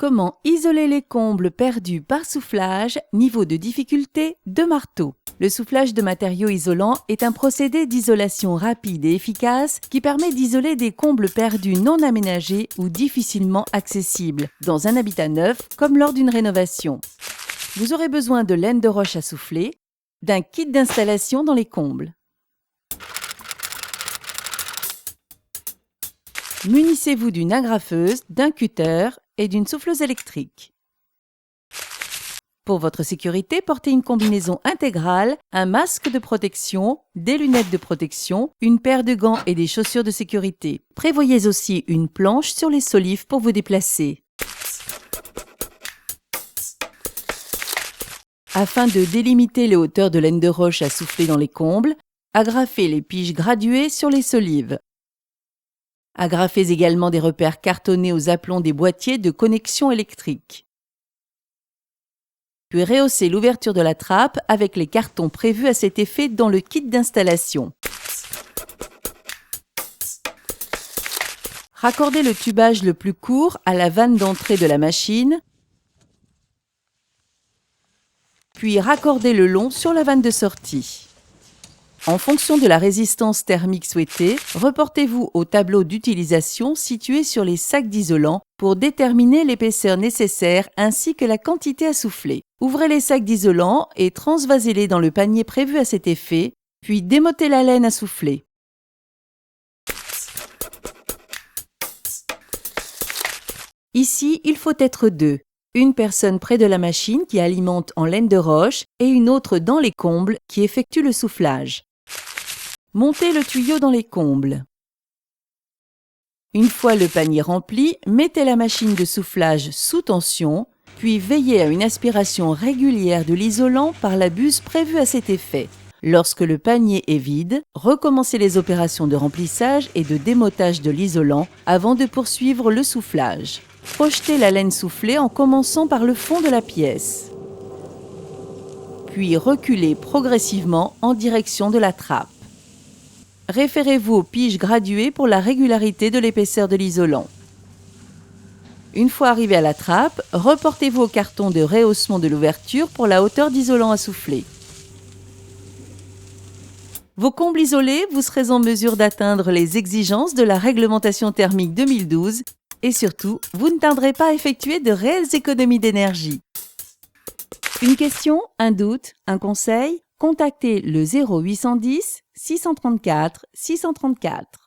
Comment isoler les combles perdus par soufflage, niveau de difficulté de marteau. Le soufflage de matériaux isolants est un procédé d'isolation rapide et efficace qui permet d'isoler des combles perdus non aménagés ou difficilement accessibles, dans un habitat neuf comme lors d'une rénovation. Vous aurez besoin de laine de roche à souffler, d'un kit d'installation dans les combles. Munissez-vous d'une agrafeuse, d'un cutter et d'une souffleuse électrique. Pour votre sécurité, portez une combinaison intégrale, un masque de protection, des lunettes de protection, une paire de gants et des chaussures de sécurité. Prévoyez aussi une planche sur les solives pour vous déplacer. Afin de délimiter les hauteurs de laine de roche à souffler dans les combles, agrafez les piges graduées sur les solives. Agrafez également des repères cartonnés aux aplombs des boîtiers de connexion électrique. Puis rehaussez l'ouverture de la trappe avec les cartons prévus à cet effet dans le kit d'installation. Raccordez le tubage le plus court à la vanne d'entrée de la machine, puis raccordez le long sur la vanne de sortie. En fonction de la résistance thermique souhaitée, reportez-vous au tableau d'utilisation situé sur les sacs d'isolant pour déterminer l'épaisseur nécessaire ainsi que la quantité à souffler. Ouvrez les sacs d'isolant et transvasez-les dans le panier prévu à cet effet, puis démotez la laine à souffler. Ici, il faut être deux. Une personne près de la machine qui alimente en laine de roche et une autre dans les combles qui effectue le soufflage. Montez le tuyau dans les combles. Une fois le panier rempli, mettez la machine de soufflage sous tension, puis veillez à une aspiration régulière de l'isolant par la buse prévue à cet effet. Lorsque le panier est vide, recommencez les opérations de remplissage et de démotage de l'isolant avant de poursuivre le soufflage. Projetez la laine soufflée en commençant par le fond de la pièce. Puis reculez progressivement en direction de la trappe. Référez-vous aux piges graduées pour la régularité de l'épaisseur de l'isolant. Une fois arrivé à la trappe, reportez-vous au carton de rehaussement de l'ouverture pour la hauteur d'isolant à souffler. Vos combles isolés, vous serez en mesure d'atteindre les exigences de la réglementation thermique 2012 et surtout, vous ne tarderez pas à effectuer de réelles économies d'énergie. Une question, un doute, un conseil? Contactez le 0810 634 634.